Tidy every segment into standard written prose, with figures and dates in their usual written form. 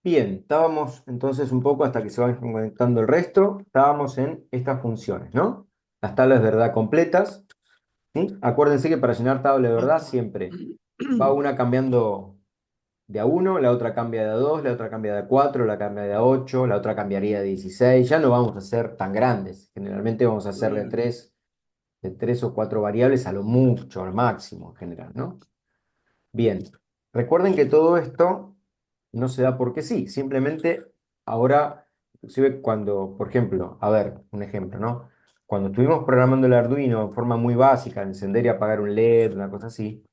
Bien, estábamos entonces un poco hasta que se van conectando el resto, estábamos en estas funciones, ¿no? Las tablas de verdad completas, ¿sí? Acuérdense que para llenar tabla de verdad siempre va una cambiando de a uno, la otra cambia de a 2, la otra cambia de a 4, la cambia de a 8, la otra cambiaría de 16. Ya no vamos a ser tan grandes, generalmente vamos a hacer de tres o cuatro variables a lo mucho, al máximo en general, ¿no? Bien, recuerden que todo esto no se da porque sí, simplemente ahora, inclusive cuando, por ejemplo, a ver, un ejemplo, ¿no? Cuando estuvimos programando el Arduino en forma muy básica, encender y apagar un LED, una cosa así,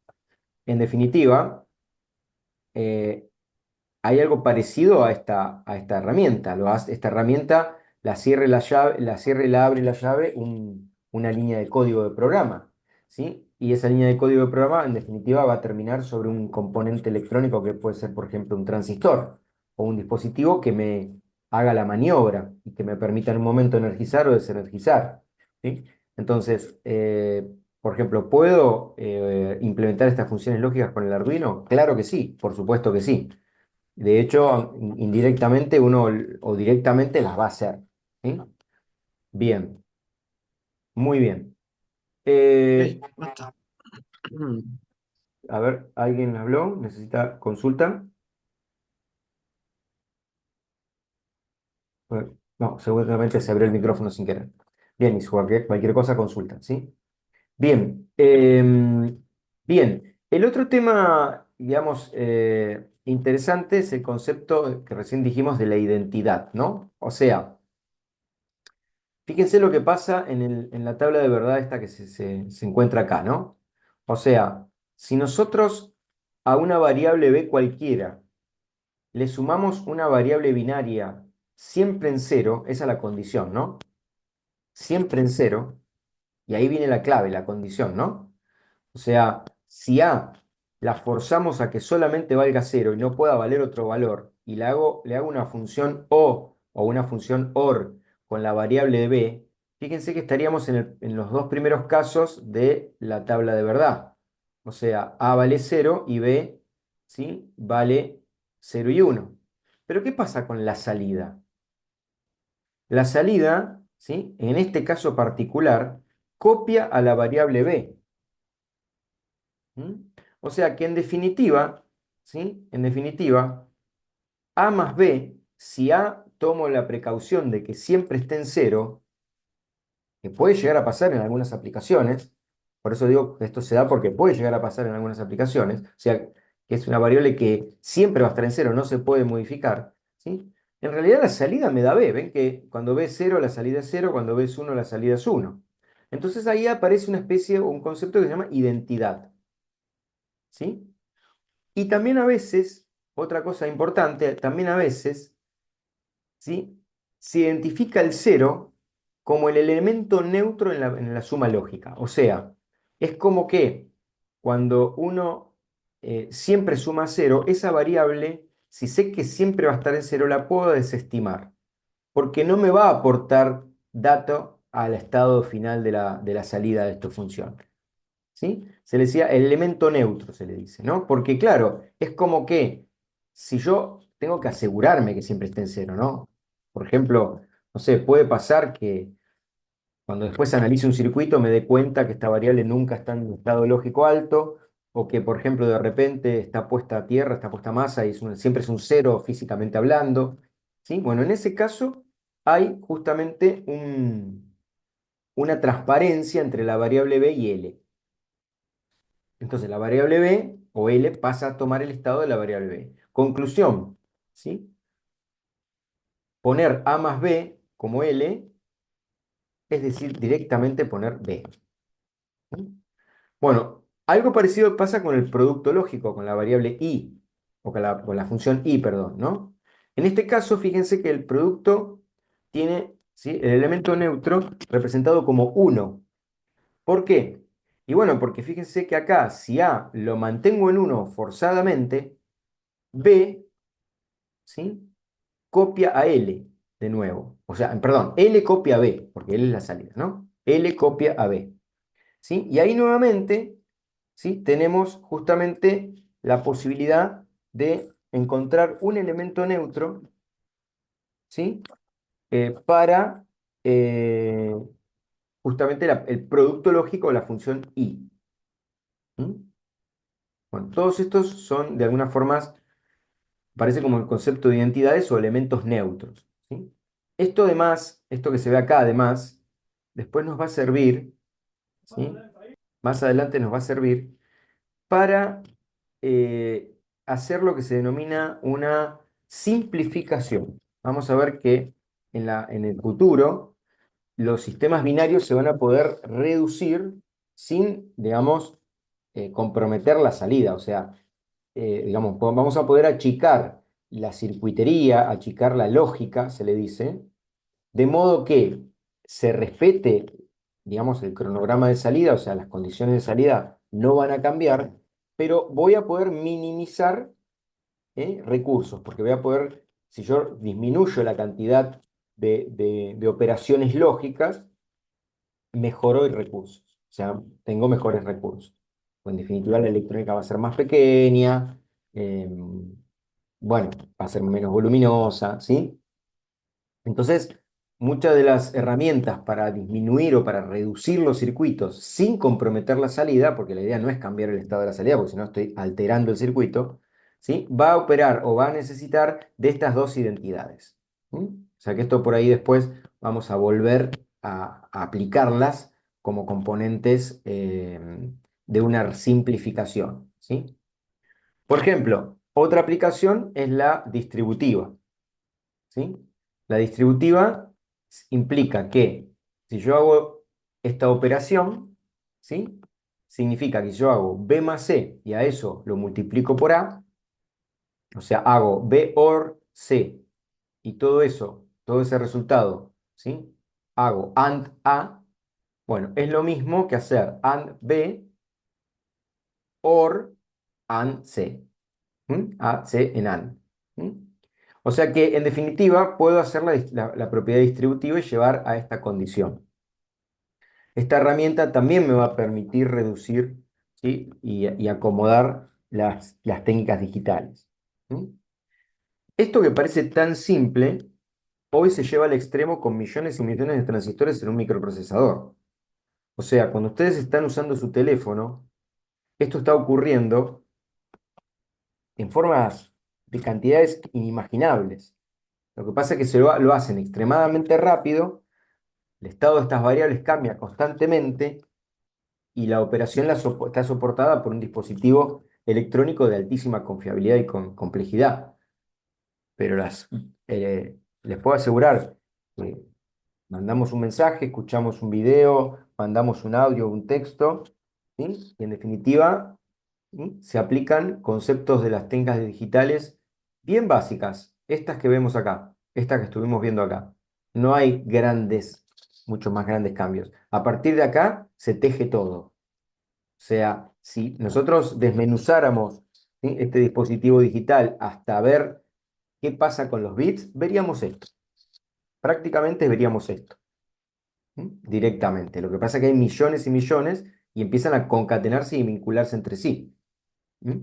en definitiva, eh, hay algo parecido a esta herramienta. Esta herramienta la cierra y la llave, la cierra y la abre la llave una línea de código de programa, ¿sí? Y esa línea de código de programa, en definitiva, va a terminar sobre un componente electrónico que puede ser, por ejemplo, un transistor o un dispositivo que me haga la maniobra y que me permita en un momento energizar o desenergizar, ¿sí? Entonces, por ejemplo, ¿puedo implementar estas funciones lógicas con el Arduino? Claro que sí, por supuesto que sí. De hecho, indirectamente uno o directamente las va a hacer. ¿Sí? Bien, muy bien. Ok, Eh, basta. a ver, ¿alguien habló? ¿Necesita consulta? No, seguramente se abrió el micrófono sin querer. Bien, y si cualquier cosa, consulta, ¿sí? Bien, bien. El otro tema, digamos, interesante es el concepto que recién dijimos de la identidad, ¿no? O sea, fíjense lo que pasa en la tabla de verdad esta que se encuentra acá, ¿no? O sea, si nosotros a una variable b cualquiera le sumamos una variable binaria siempre en cero, esa es la condición, ¿no? Siempre en cero, y ahí viene la clave, la condición, ¿no? O sea, si a la forzamos a que solamente valga cero y no pueda valer otro valor, y le hago una función o una función OR con la variable b, fíjense que estaríamos en los dos primeros casos de la tabla de verdad. O sea, a vale cero y b, ¿sí? Vale cero y uno. Pero ¿qué pasa con la salida? La salida, ¿sí? En este caso particular, copia a la variable b. ¿Mm? O sea que en definitiva, ¿sí? En definitiva, A más B, si A tomo la precaución de que siempre esté en cero, que puede llegar a pasar en algunas aplicaciones, por eso digo que esto se da porque puede llegar a pasar en algunas aplicaciones, o sea, que es una variable que siempre va a estar en cero, no se puede modificar, ¿sí? En realidad la salida me da B, ven que cuando B es cero, la salida es cero, cuando B es uno, la salida es uno. Entonces ahí aparece una especie o un concepto que se llama identidad, ¿sí? Y también a veces, otra cosa importante, también a veces, ¿sí? Se identifica el cero como el elemento neutro en la suma lógica. O sea, es como que cuando uno siempre suma cero, esa variable, si sé que siempre va a estar en cero, la puedo desestimar, porque no me va a aportar dato al estado final de la salida de esta función. ¿Sí? Se le decía el elemento neutro, se le dice, ¿no? Porque claro, es como que si yo tengo que asegurarme que siempre esté en cero, ¿no? Por ejemplo, no sé, puede pasar que cuando después analice un circuito me dé cuenta que esta variable nunca está en un estado lógico alto, o que, por ejemplo, de repente está puesta a tierra, está puesta a masa y siempre es un cero físicamente hablando, ¿sí? Bueno, en ese caso hay justamente una transparencia entre la variable b y L. Entonces la variable b o L pasa a tomar el estado de la variable b. Conclusión, ¿sí? Poner a más b como L, es decir, directamente poner b. ¿Sí? Bueno, algo parecido pasa con el producto lógico, con la variable i, o con la función i, perdón, ¿no? En este caso, fíjense que el producto tiene, ¿sí? El elemento neutro representado como uno. ¿Por qué? Y bueno, porque fíjense que acá, si a lo mantengo en uno forzadamente, b, ¿sí? Copia a L de nuevo. O sea, perdón, L copia a B, porque L es la salida, ¿no? L copia a B. ¿Sí? Y ahí nuevamente, ¿sí? Tenemos justamente la posibilidad de encontrar un elemento neutro, ¿sí? Para eh, justamente el producto lógico de la función i. ¿Mm? Bueno, todos estos son, de alguna forma, parece como el concepto de identidades o elementos neutros, ¿sí? Esto además, esto que se ve acá además, después nos va a servir, ¿sí? Más adelante nos va a servir para eh, hacer lo que se denomina una simplificación. Vamos a ver que en el futuro los sistemas binarios se van a poder reducir sin, digamos, comprometer la salida. O sea, digamos, vamos a poder achicar la circuitería, achicar la lógica, se le dice, de modo que se respete, digamos, el cronograma de salida, o sea, las condiciones de salida no van a cambiar, pero voy a poder minimizar recursos, porque voy a poder, si yo disminuyo la cantidad de operaciones lógicas, mejoro el recursos, o sea, tengo mejores recursos. En definitiva, la electrónica va a ser más pequeña, bueno, va a ser menos voluminosa, ¿sí? Entonces, muchas de las herramientas para disminuir o para reducir los circuitos sin comprometer la salida, porque la idea no es cambiar el estado de la salida, porque si no estoy alterando el circuito, ¿sí? Va a operar o va a necesitar de estas dos identidades. ¿Mm? O sea que esto por ahí después vamos a volver a aplicarlas como componentes de una simplificación, ¿sí? Por ejemplo, otra aplicación es la distributiva. ¿Sí? La distributiva implica que si yo hago esta operación, ¿sí? Significa que yo hago B más C y a eso lo multiplico por A, o sea, hago B OR C y todo eso, todo ese resultado, ¿sí? Hago AND A, bueno, es lo mismo que hacer AND B OR AND C. A, C en AND. ¿Mm? O sea que, en definitiva, puedo hacer la propiedad distributiva y llevar a esta condición. Esta herramienta también me va a permitir reducir, ¿sí? y acomodar las técnicas digitales. ¿Mm? Esto que parece tan simple, hoy se lleva al extremo con millones y millones de transistores en un microprocesador. O sea, cuando ustedes están usando su teléfono, esto está ocurriendo en formas de cantidades inimaginables. Lo que pasa es que lo hacen extremadamente rápido, el estado de estas variables cambia constantemente y la operación está soportada por un dispositivo electrónico de altísima confiabilidad y complejidad. Pero les puedo asegurar que mandamos un mensaje, escuchamos un video, mandamos un audio, un texto, ¿sí? Y en definitiva, ¿sí? Se aplican conceptos de las técnicas digitales bien básicas, estas que vemos acá, estas que estuvimos viendo acá. No hay mucho más grandes cambios. A partir de acá se teje todo. O sea, si nosotros desmenuzáramos, ¿sí? Este dispositivo digital hasta ver qué pasa con los bits, veríamos esto. Prácticamente veríamos esto. Directamente. Lo que pasa es que hay millones y millones y empiezan a concatenarse y vincularse entre sí.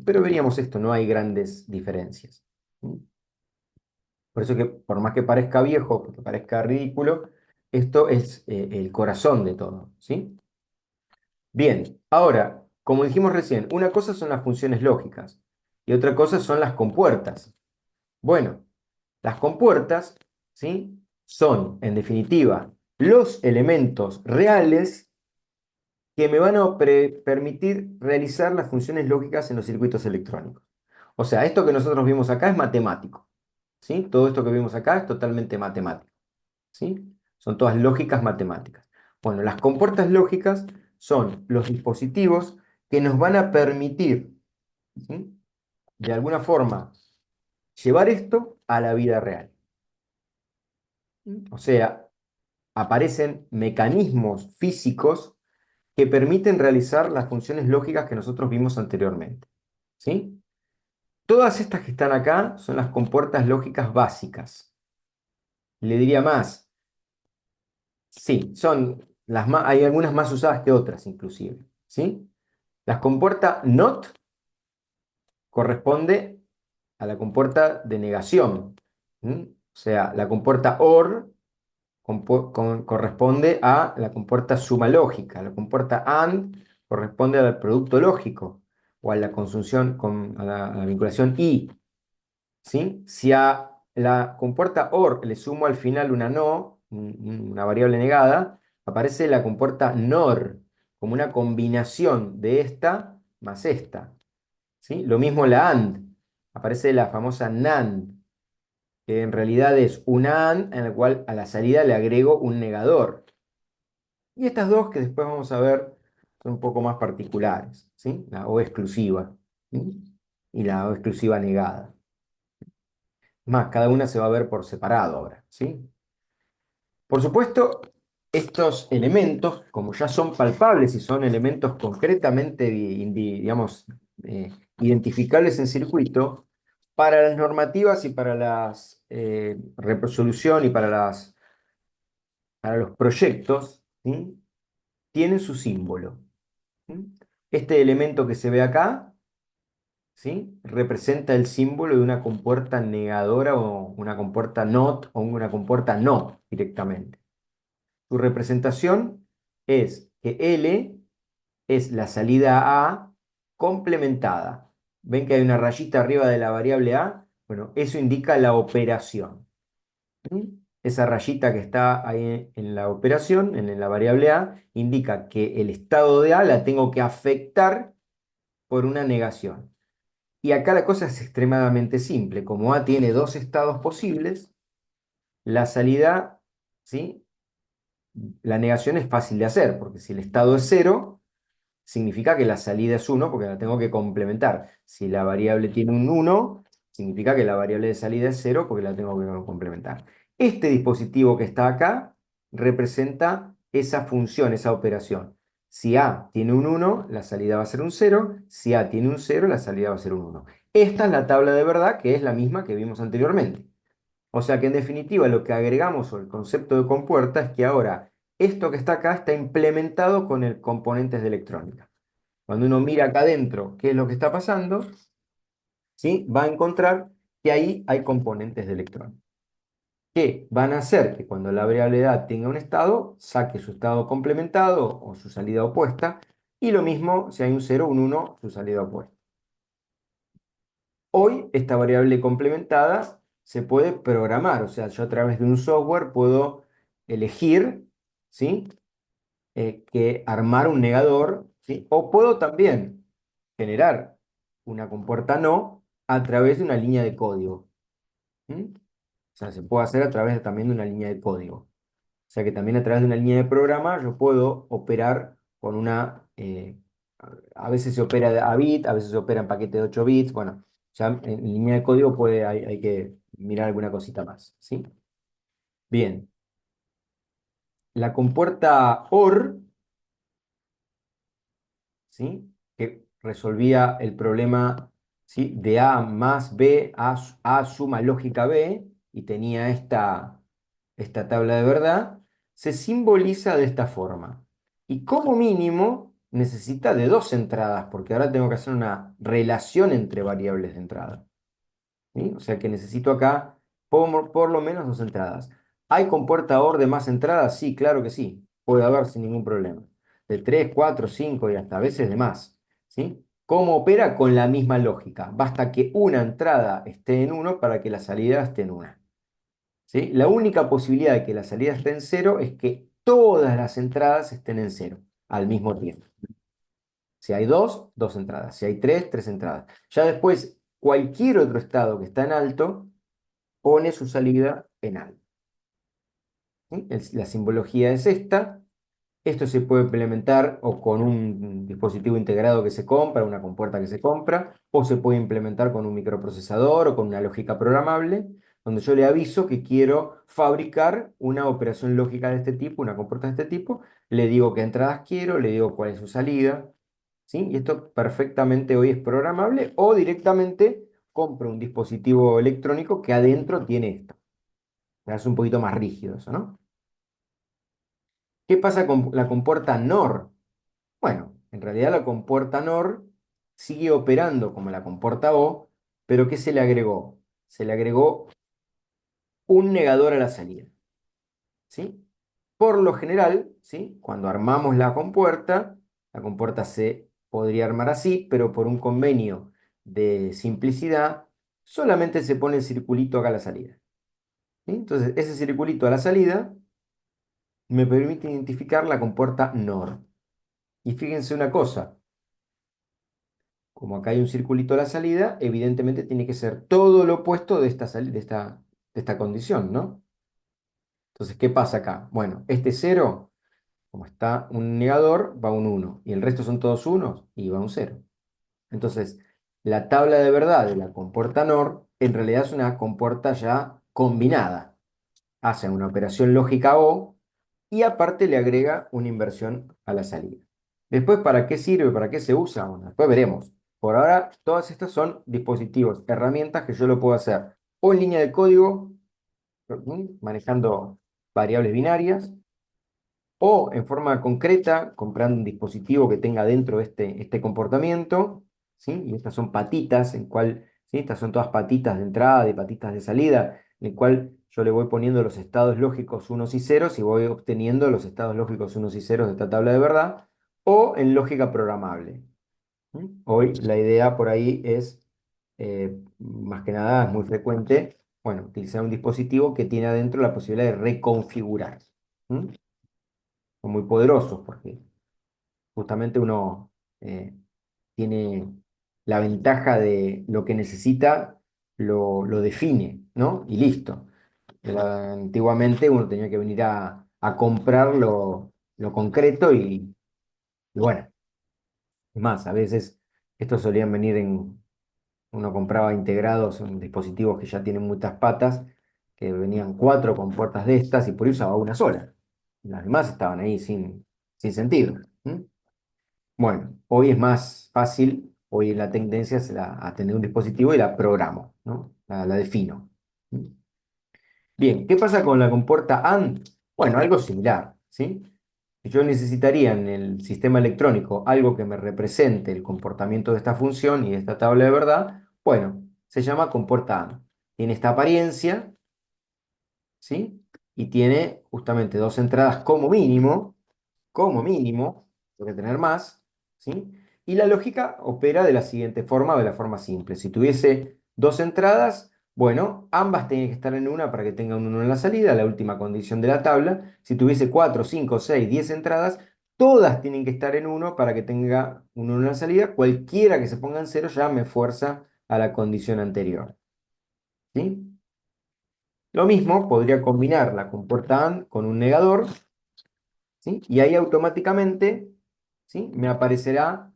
Pero veríamos esto, no hay grandes diferencias. ¿Mm? Por eso que por más que parezca viejo, que parezca ridículo, esto es el corazón de todo, ¿sí? Bien, ahora, como dijimos recién, una cosa son las funciones lógicas y otra cosa son las compuertas. Bueno, las compuertas, ¿sí? Son, en definitiva, los elementos reales que me van a permitir realizar las funciones lógicas en los circuitos electrónicos. O sea, esto que nosotros vimos acá es matemático, ¿sí? Todo esto que vimos acá es totalmente matemático, ¿sí? Son todas lógicas matemáticas. Bueno, las compuertas lógicas son los dispositivos que nos van a permitir, ¿sí? De alguna forma, llevar esto a la vida real. O sea, aparecen mecanismos físicos que permiten realizar las funciones lógicas que nosotros vimos anteriormente, ¿sí? Todas estas que están acá son las compuertas lógicas básicas. Le diría más, sí, hay algunas más usadas que otras inclusive, ¿sí? Las compuertas NOT corresponde a la compuerta de negación. ¿Mm? O sea, la compuerta OR corresponde a la compuerta suma lógica. La compuerta AND corresponde al producto lógico o a la conjunción, a la vinculación y. ¿Sí? Si a la compuerta OR le sumo al final una no, una variable negada, aparece la compuerta NOR como una combinación de esta más esta. ¿Sí? Lo mismo la AND, aparece la famosa NAND, que en realidad es una AND en la cual a la salida le agrego un negador. Y estas dos que después vamos a ver son un poco más particulares, ¿sí? La O exclusiva, ¿sí? Y la O exclusiva negada. Más, cada una se va a ver por separado ahora, ¿sí? Por supuesto, estos elementos, como ya son palpables y son elementos concretamente, digamos, identificables en circuito, para las normativas y para las resolución y para los proyectos, ¿sí? Tienen su símbolo. ¿Sí? Este elemento que se ve acá, ¿sí? Representa el símbolo de una compuerta negadora o una compuerta NOT o una compuerta no directamente. Su representación es que L es la salida A complementada. ¿Ven que hay una rayita arriba de la variable A? Bueno, eso indica la operación. ¿Mm? Esa rayita que está ahí en la operación, en la variable A, indica que el estado de A la tengo que afectar por una negación. Y acá la cosa es extremadamente simple. Como A tiene dos estados posibles, la salida, ¿sí? La negación es fácil de hacer, porque si el estado es cero, significa que la salida es uno, porque la tengo que complementar. Si la variable tiene un uno, significa que la variable de salida es cero, porque la tengo que complementar. Este dispositivo que está acá representa esa función, esa operación. Si A tiene un uno, la salida va a ser un cero. Si A tiene un cero, la salida va a ser un uno. Esta es la tabla de verdad, que es la misma que vimos anteriormente. O sea que en definitiva lo que agregamos o el concepto de compuerta es que ahora esto que está acá está implementado con el componentes de electrónica. Cuando uno mira acá adentro qué es lo que está pasando, ¿sí? Va a encontrar que ahí hay componentes de electrónica que van a hacer que cuando la variable edad tenga un estado, saque su estado complementado o su salida opuesta, y lo mismo si hay un cero o un uno, su salida opuesta. Hoy esta variable complementada se puede programar, o sea, yo a través de un software puedo elegir, ¿sí? Que armar un negador, ¿sí? O puedo también generar una compuerta no a través de una línea de código. ¿Mm? O sea, se puede hacer a través también de una línea de código. O sea que también a través de una línea de programa yo puedo operar con una... a veces se opera a bit, a veces se opera en paquete de 8 bits. Bueno, ya en línea de código hay que mirar alguna cosita más, ¿sí? Bien, la compuerta OR, ¿sí? Que resolvía el problema, ¿sí? De A más B, A suma lógica B, y tenía esta tabla de verdad, se simboliza de esta forma. Y como mínimo necesita de dos entradas, porque ahora tengo que hacer una relación entre variables de entrada. ¿Sí? O sea que necesito acá por lo menos dos entradas. ¿Hay compuerta OR de más entradas? Sí, claro que sí. Puede haber sin ningún problema. De 3, 4, 5 y hasta a veces de más. ¿Sí? ¿Cómo opera? Con la misma lógica. Basta que una entrada esté en uno para que la salida esté en una. ¿Sí? La única posibilidad de que la salida esté en cero es que todas las entradas estén en cero al mismo tiempo. Si hay dos, dos entradas. Si hay tres, tres entradas. Ya después, cualquier otro estado que está en alto pone su salida en alto. ¿Sí? La simbología es esta. Esto se puede implementar o con un dispositivo integrado que se compra, una compuerta que se compra, o se puede implementar con un microprocesador o con una lógica programable, donde yo le aviso que quiero fabricar una operación lógica de este tipo, una compuerta de este tipo, le digo qué entradas quiero, le digo cuál es su salida, ¿sí? Y esto perfectamente hoy es programable o directamente compro un dispositivo electrónico que adentro tiene esto. Es un poquito más rígido eso, ¿no? ¿Qué pasa con la compuerta NOR? Bueno, en realidad la compuerta NOR sigue operando como la compuerta O, pero ¿qué se le agregó? Se le agregó un negador a la salida, ¿sí? Por lo general, ¿sí? Cuando armamos la compuerta se podría armar así, pero por un convenio de simplicidad, solamente se pone el circulito acá a la salida, ¿sí? Entonces, ese circulito a la salida me permite identificar la compuerta NOR. Y fíjense una cosa, como acá hay un circulito a la salida, evidentemente tiene que ser todo lo opuesto de esta condición, ¿no? Entonces, ¿qué pasa acá? Bueno, este cero, como está un negador, va un uno, y el resto son todos unos, y va un cero. Entonces, la tabla de verdad de la compuerta NOR en realidad es una compuerta ya combinada. Hace una operación lógica O y aparte le agrega una inversión a la salida. Después, ¿para qué sirve? ¿Para qué se usa? Bueno, después veremos. Por ahora, todas estas son dispositivos, herramientas que yo lo puedo hacer o en línea de código, manejando variables binarias, o en forma concreta, comprando un dispositivo que tenga dentro este comportamiento, ¿sí? Y estas son patitas, en cual, ¿sí? Estas son todas patitas de entrada y patitas de salida, en el cual yo le voy poniendo los estados lógicos unos y ceros y voy obteniendo los estados lógicos unos y ceros de esta tabla de verdad, o en lógica programable. Hoy la idea por ahí es, más que nada, es muy frecuente, bueno, utilizar un dispositivo que tiene adentro la posibilidad de reconfigurar. ¿Mm? Son muy poderosos porque justamente uno tiene la ventaja de lo que necesita, lo define, ¿no? Y listo. Antiguamente uno tenía que venir a comprar lo concreto y bueno, es más, a veces estos solían venir uno compraba integrados en dispositivos que ya tienen muchas patas, que venían cuatro con puertas de estas y por eso usaba una sola. Las demás estaban ahí sin sentido. Bueno, hoy es más fácil, hoy la tendencia es a tener un dispositivo y la programo, ¿no? La defino. ¿Mm? Bien, ¿qué pasa con la compuerta AND? Bueno, algo similar, ¿sí? Yo necesitaría en el sistema electrónico algo que me represente el comportamiento de esta función y de esta tabla de verdad. Bueno, se llama compuerta AND. Tiene esta apariencia, ¿sí? Y tiene justamente dos entradas como mínimo, tengo que tener más, ¿sí? Y la lógica opera de la siguiente forma, de la forma simple. Si tuviese dos entradas, bueno, ambas tienen que estar en una para que tenga un 1 en la salida, la última condición de la tabla. Si tuviese 4, 5, 6, 10 entradas, todas tienen que estar en uno para que tenga un 1 en la salida. Cualquiera que se ponga en cero ya me fuerza a la condición anterior, ¿sí? Lo mismo podría combinar la compuerta AND con un negador, ¿sí? Y ahí automáticamente, ¿sí? Me aparecerá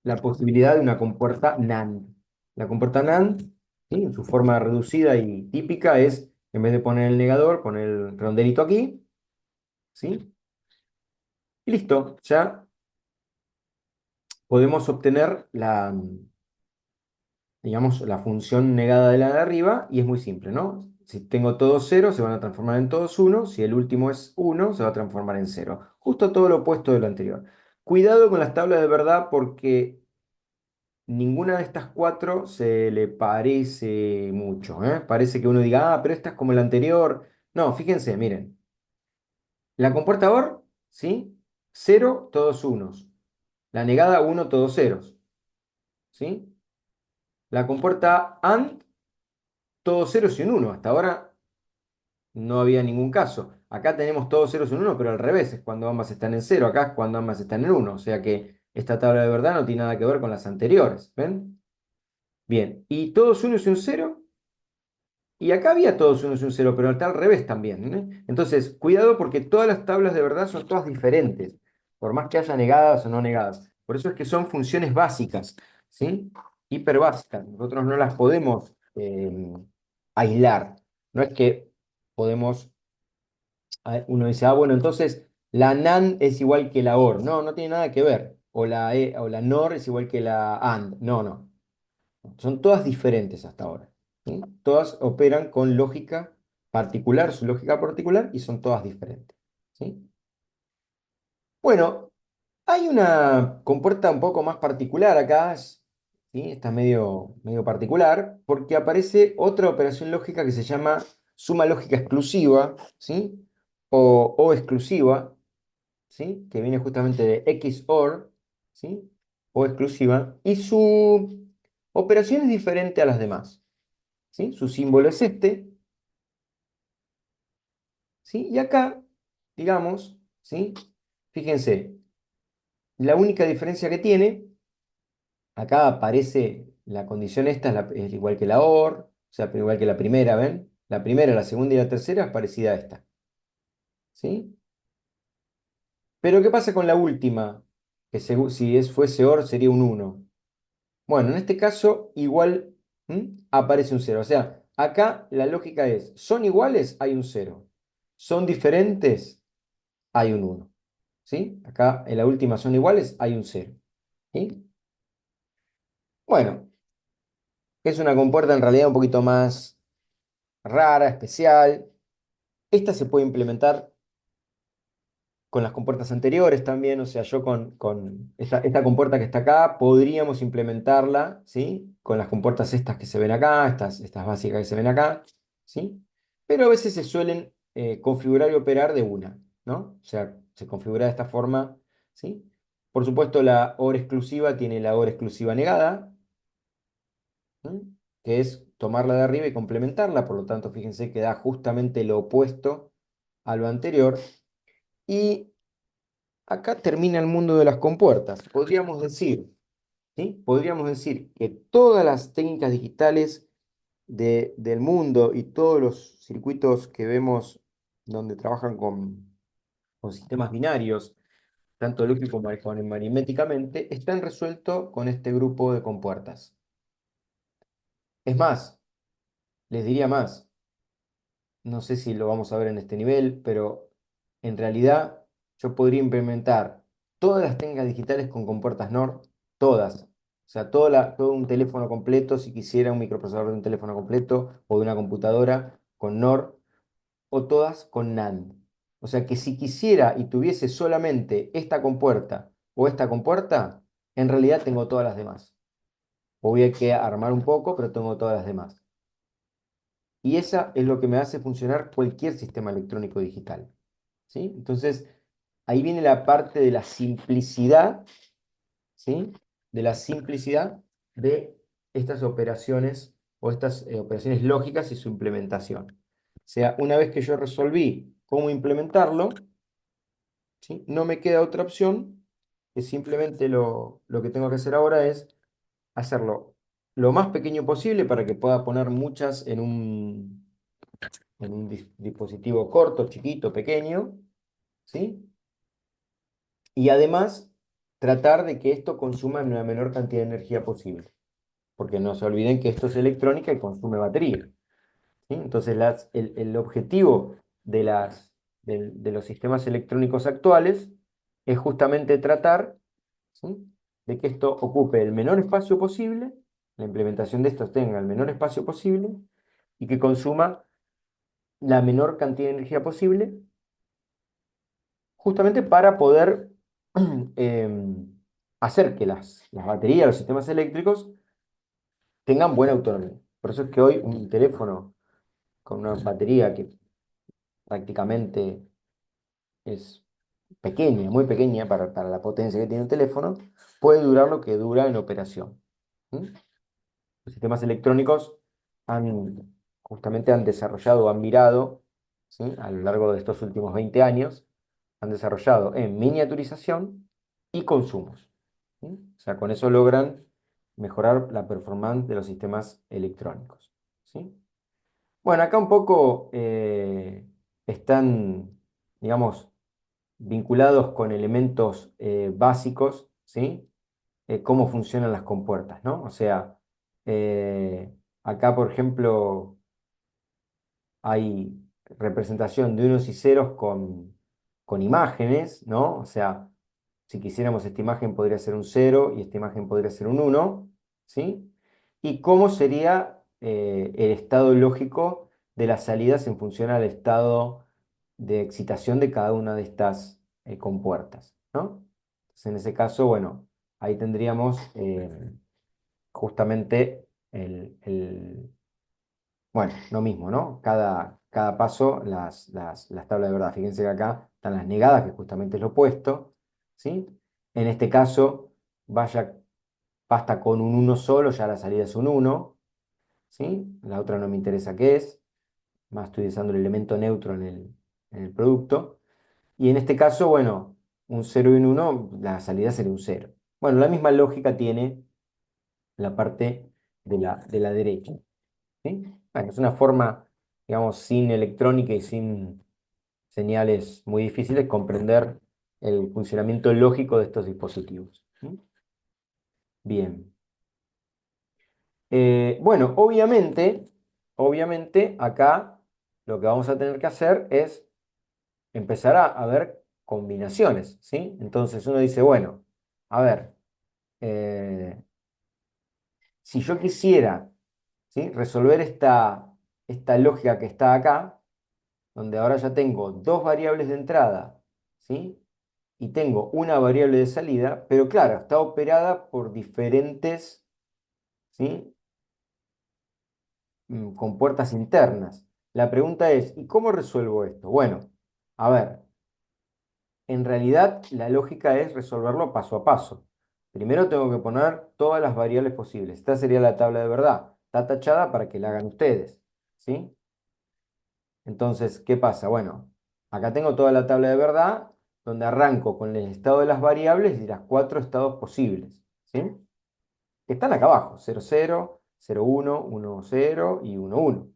la posibilidad de una compuerta NAND. La compuerta NAND, ¿sí? En su forma reducida y típica es, en vez de poner el negador, poner el redondelito aquí, ¿sí? Y listo, ya podemos obtener digamos, la función negada de la de arriba y es muy simple, ¿no? Si tengo todos ceros, se van a transformar en todos uno. Si el último es uno, se va a transformar en cero. Justo todo lo opuesto de lo anterior. Cuidado con las tablas de verdad porque ninguna de estas cuatro se le parece mucho, ¿eh? Parece que uno diga, ah, pero esta es como la anterior. No, fíjense, miren. La compuerta OR, ¿sí? Cero, todos unos. La negada, uno, todos ceros, ¿sí? La compuerta AND, todos ceros y un uno. Hasta ahora no había ningún caso. Acá tenemos todos ceros y un uno, pero al revés, es cuando ambas están en cero. Acá es cuando ambas están en uno. O sea que esta tabla de verdad no tiene nada que ver con las anteriores. ¿Ven? Bien. ¿Y todos unos y un cero? Y acá había todos unos y un cero, pero está al revés también, ¿eh? Entonces, cuidado porque todas las tablas de verdad son todas diferentes, por más que haya negadas o no negadas. Por eso es que son funciones básicas, ¿sí? Hiperbásicas. Nosotros no las podemos aislar. No es que podemos, uno dice, ah, bueno, entonces la NAND es igual que la OR. No, no tiene nada que ver. O la NOR es igual que la AND. No, no. Son todas diferentes hasta ahora. ¿Sí? Todas operan con lógica particular, su lógica particular, y son todas diferentes. ¿Sí? Bueno, hay una compuerta un poco más particular acá. ¿sí? Esta es medio particular, porque aparece otra operación lógica que se llama suma lógica exclusiva, ¿sí? O exclusiva, ¿sí? Que viene justamente de XOR, ¿sí? O exclusiva, y su operación es diferente a las demás, ¿sí? Su símbolo es este, ¿sí? Y acá, digamos, ¿sí? Fíjense, la única diferencia que tiene, acá aparece la condición esta, es igual que la OR, o sea, igual que la primera, ¿ven? La primera, la segunda y la tercera es parecida a esta, ¿sí? Pero ¿qué pasa con la última? Que si fuese OR sería un uno. Bueno, en este caso igual aparece un cero. O sea, acá la lógica es, son iguales, hay un cero. Son diferentes, hay un uno. ¿Sí? Acá en la última son iguales, hay un cero. ¿Sí? Bueno, es una compuerta en realidad un poquito más rara, especial. Esta se puede implementar con las compuertas anteriores también, o sea, yo con esta compuerta que está acá, podríamos implementarla, ¿sí? Con las compuertas estas que se ven acá, estas básicas que se ven acá, ¿sí? Pero a veces se suelen configurar y operar de una, ¿no? O sea, se configura de esta forma, ¿sí? Por supuesto, la OR exclusiva tiene la OR exclusiva negada, ¿sí? Que es tomarla de arriba y complementarla, por lo tanto, fíjense que da justamente lo opuesto a lo anterior. Y acá termina el mundo de las compuertas. ¿Sí? Podríamos decir que todas las técnicas digitales del mundo y todos los circuitos que vemos donde trabajan con sistemas binarios, tanto lógico como aritméticamente, están resueltos con este grupo de compuertas. Es más, les diría más. No sé si lo vamos a ver en este nivel, pero en realidad yo podría implementar todas las técnicas digitales con compuertas NOR, todas. O sea, todo un teléfono completo, si quisiera un microprocesador de un teléfono completo o de una computadora con NOR, o todas con NAND. O sea que si quisiera y tuviese solamente esta compuerta o esta compuerta, en realidad tengo todas las demás. Voy a que armar un poco, pero tengo todas las demás. Y esa es lo que me hace funcionar cualquier sistema electrónico digital. ¿Sí? Entonces, ahí viene la parte de la simplicidad, ¿sí? De la simplicidad de estas operaciones o estas operaciones lógicas y su implementación. O sea, una vez que yo resolví cómo implementarlo, ¿sí? No me queda otra opción que simplemente lo que tengo que hacer ahora es hacerlo lo más pequeño posible para que pueda poner muchas en un dispositivo corto, chiquito, pequeño, ¿sí? Y además tratar de que esto consuma la menor cantidad de energía posible, porque no se olviden que esto es electrónica y consume batería, ¿sí? Entonces el objetivo de los sistemas electrónicos actuales es justamente tratar, ¿sí? De que esto ocupe el menor espacio posible, la implementación de estos tenga el menor espacio posible y que consuma la menor cantidad de energía posible justamente para poder hacer que las baterías, los sistemas eléctricos tengan buena autonomía. Por eso es que hoy un teléfono con una batería que prácticamente es pequeña, muy pequeña para la potencia que tiene un teléfono, puede durar lo que dura en operación. ¿Mm? Los sistemas electrónicos justamente han desarrollado, han mirado, ¿sí? A lo largo de estos últimos 20 años, han desarrollado en miniaturización y consumos. ¿Sí? O sea, con eso logran mejorar la performance de los sistemas electrónicos. ¿Sí? Bueno, acá un poco están, digamos, vinculados con elementos básicos, ¿sí? Cómo funcionan las compuertas, ¿no? O sea, acá, por ejemplo, hay representación de unos y ceros con imágenes, ¿no? O sea, si quisiéramos esta imagen podría ser un cero y esta imagen podría ser un uno, ¿sí? Y cómo sería el estado lógico de las salidas en función al estado de excitación de cada una de estas compuertas, ¿no? Entonces, en ese caso, bueno, ahí tendríamos justamente bueno, lo mismo, ¿no? Cada paso, las tablas de verdad. Fíjense que acá están las negadas, que justamente es lo opuesto, ¿sí? En este caso, basta con un uno solo, ya la salida es un uno, ¿sí? La otra no me interesa qué es, más estoy usando el elemento neutro en el producto. Y en este caso, bueno, un cero y un uno, la salida sería un cero. Bueno, la misma lógica tiene la parte de la derecha, ¿sí? Bueno, es una forma, digamos, sin electrónica y sin señales muy difíciles, comprender el funcionamiento lógico de estos dispositivos. ¿Sí? Bien. Bueno, obviamente acá lo que vamos a tener que hacer es empezar a ver combinaciones, ¿sí? Entonces uno dice, bueno, a ver, eh, si yo quisiera, ¿sí? resolver esta lógica que está acá, donde ahora ya tengo dos variables de entrada, ¿sí? Y tengo una variable de salida, pero claro, está operada por diferentes, ¿sí? Con puertas internas. La pregunta es, ¿y cómo resuelvo esto? Bueno, a ver, en realidad la lógica es resolverlo paso a paso. Primero tengo que poner todas las variables posibles. Esta sería la tabla de verdad. Está tachada para que la hagan ustedes, ¿sí? Entonces, ¿qué pasa? Bueno, acá tengo toda la tabla de verdad, donde arranco con el estado de las variables y las cuatro estados posibles, ¿sí? Que están acá abajo, 0, 0, 0, 1, 1, 0 y 1, 1,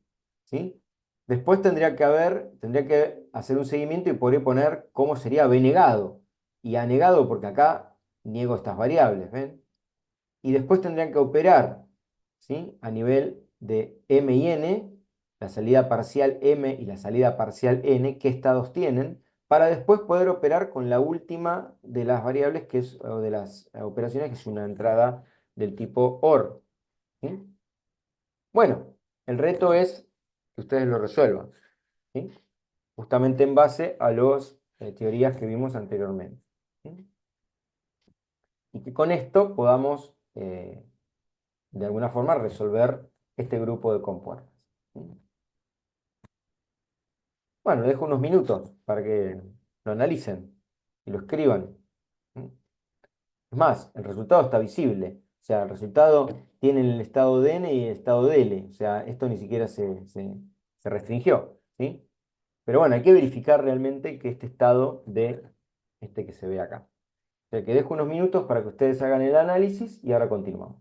¿sí? Después tendría que hacer un seguimiento y podría poner cómo sería B negado y A negado, porque acá niego estas variables, ¿ven? Y después tendrían que operar, ¿sí? A nivel de M y N, la salida parcial M y la salida parcial N, qué estados tienen, para después poder operar con la última de las variables, o de las operaciones, que es una entrada del tipo OR. ¿Sí? Bueno, el reto es que ustedes lo resuelvan, ¿sí? Justamente en base a las teorías que vimos anteriormente, ¿sí? Y que con esto podamos de alguna forma resolver este grupo de compuertas. ¿Sí? Bueno, dejo unos minutos para que lo analicen y lo escriban. ¿Sí? Es más, el resultado está visible. O sea, el resultado tiene el estado de N y el estado de L. O sea, esto ni siquiera se restringió, ¿sí? Pero bueno, hay que verificar realmente que este estado de este que se ve acá. O sea, que dejo unos minutos para que ustedes hagan el análisis y ahora continuamos.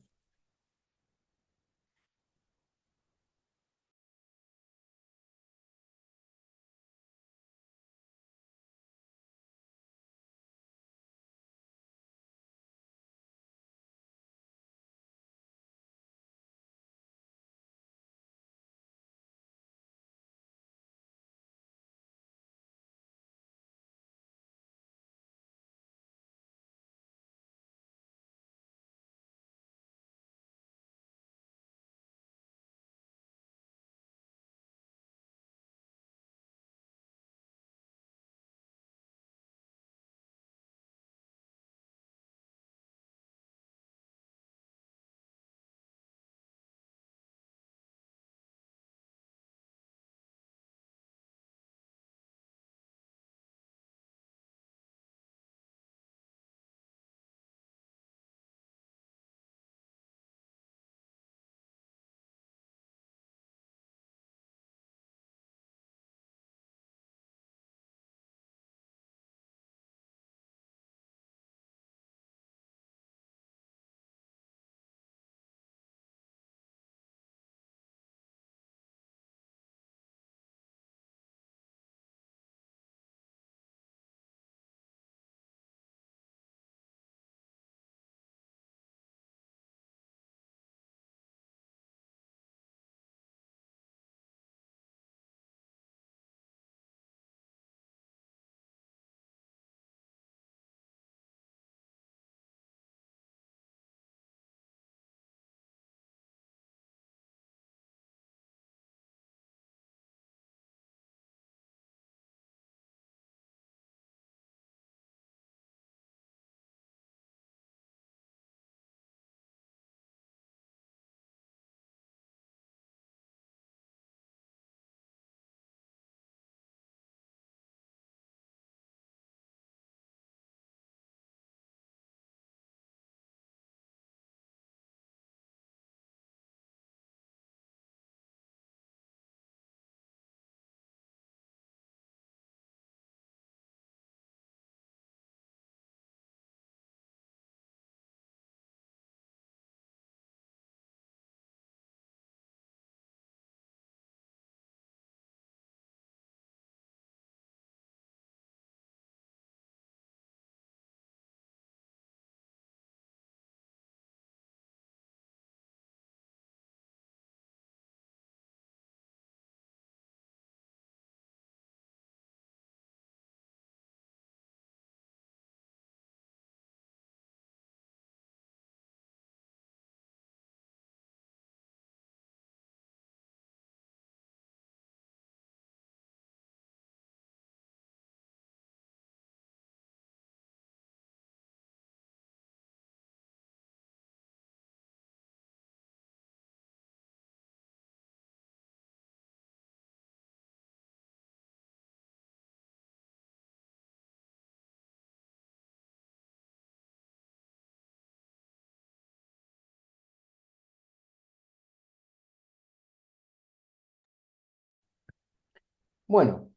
Bueno,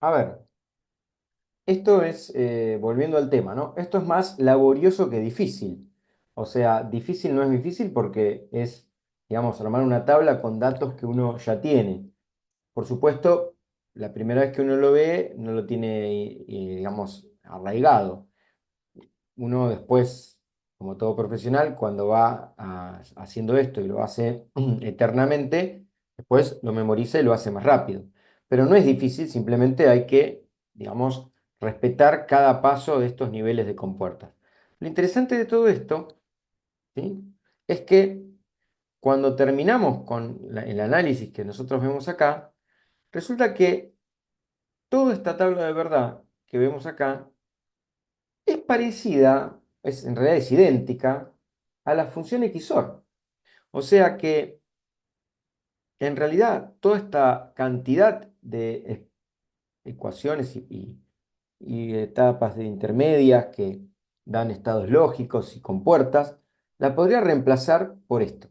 a ver, esto es, volviendo al tema, ¿no? Esto es más laborioso que difícil. O sea, difícil no es difícil porque es, digamos, armar una tabla con datos que uno ya tiene. Por supuesto, la primera vez que uno lo ve, no lo tiene, digamos, arraigado. Uno después, como todo profesional, cuando va haciendo esto y lo hace eternamente, después lo memoriza y lo hace más rápido. Pero no es difícil, simplemente hay que, digamos, respetar cada paso de estos niveles de compuertas. Lo interesante de todo esto, ¿sí? Es que cuando terminamos con el análisis que nosotros vemos acá, resulta que toda esta tabla de verdad que vemos acá es parecida, en realidad es idéntica a la función XOR. O sea que en realidad toda esta cantidad de ecuaciones y etapas de intermedias que dan estados lógicos y compuertas, la podría reemplazar por esto,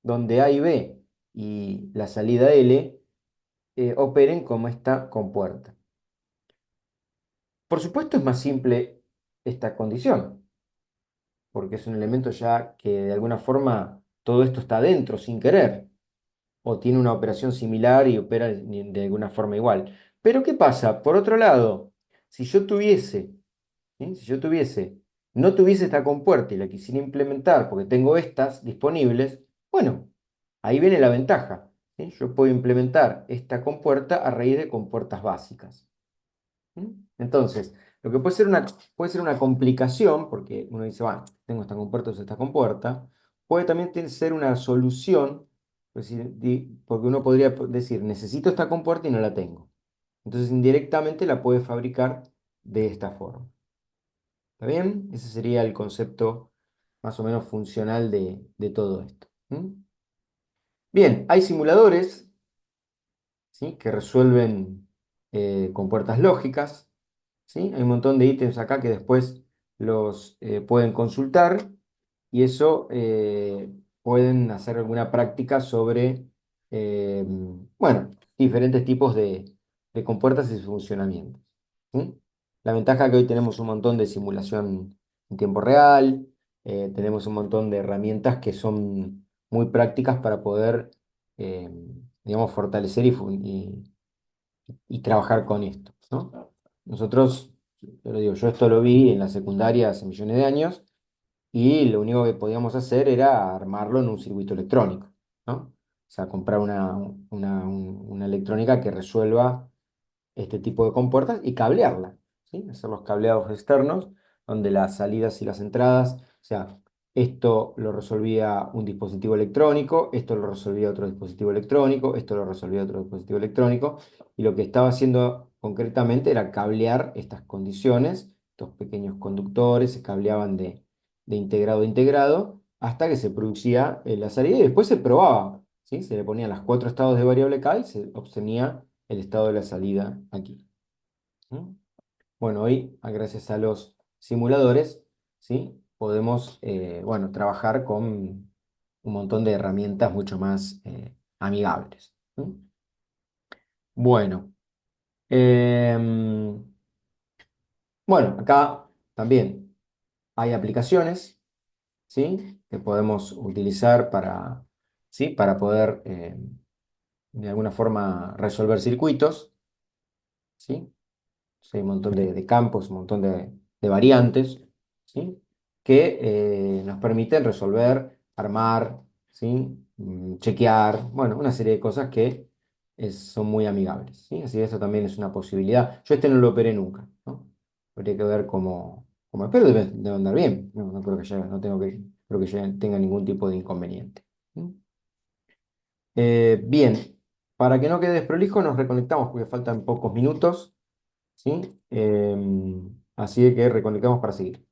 donde A y B y la salida L operen como esta compuerta. Por supuesto es más simple esta condición, porque es un elemento ya que de alguna forma todo esto está dentro sin querer, o tiene una operación similar y opera de alguna forma igual. Pero ¿qué pasa? Por otro lado, si yo tuviese, ¿sí? Si yo tuviese, no tuviese esta compuerta y la quisiera implementar porque tengo estas disponibles, bueno, ahí viene la ventaja, ¿sí? Yo puedo implementar esta compuerta a raíz de compuertas básicas. ¿Mm? Entonces, lo que puede ser una complicación, porque uno dice, bueno, tengo esta compuerta, uso esta compuerta, puede también ser una solución, pues, porque uno podría decir, necesito esta compuerta y no la tengo. Entonces, indirectamente la puede fabricar de esta forma. ¿Está bien? Ese sería el concepto más o menos funcional de todo esto. ¿Mm? Bien, hay simuladores, ¿sí? Que resuelven compuertas lógicas. ¿Sí? Hay un montón de ítems acá que después los pueden consultar y eso pueden hacer alguna práctica sobre, bueno, diferentes tipos de compuertas y sus funcionamientos. ¿Sí? La ventaja es que hoy tenemos un montón de simulación en tiempo real, tenemos un montón de herramientas que son muy prácticas para poder, eh, digamos, fortalecer y trabajar con esto, ¿no? Nosotros, yo lo digo, yo esto lo vi en la secundaria hace millones de años y lo único que podíamos hacer era armarlo en un circuito electrónico, ¿no? O sea, comprar una electrónica que resuelva este tipo de compuertas y cablearla, ¿sí? Hacer los cableados externos, donde las salidas y las entradas, o sea, esto lo resolvía un dispositivo electrónico, esto lo resolvía otro dispositivo electrónico, esto lo resolvía otro dispositivo electrónico, y lo que estaba haciendo concretamente era cablear estas condiciones, estos pequeños conductores se cableaban de integrado a integrado, hasta que se producía la salida y después se probaba, ¿sí? Se le ponían los cuatro estados de variable K y se obtenía el estado de la salida aquí. ¿Mm? Bueno, hoy, gracias a los simuladores, ¿sí? Podemos, bueno, trabajar con un montón de herramientas mucho más amigables. ¿Mm? Bueno, em, bueno, acá también hay aplicaciones, ¿sí? Que podemos utilizar para, ¿sí? Para poder, de alguna forma, resolver circuitos, ¿sí? Sí, hay un montón de campos, un montón de variantes, ¿sí? Que nos permiten resolver, armar, ¿sí? Chequear, bueno, una serie de cosas que son muy amigables, ¿sí? Así que eso también es una posibilidad. Yo este no lo operé nunca, ¿no? Habría que ver cómo espero debe andar bien. No creo que ya, no tengo que, creo que ya tenga ningún tipo de inconveniente. ¿Sí? Bien, para que no quede desprolijo, nos reconectamos porque faltan pocos minutos. ¿Sí? Así que reconectamos para seguir.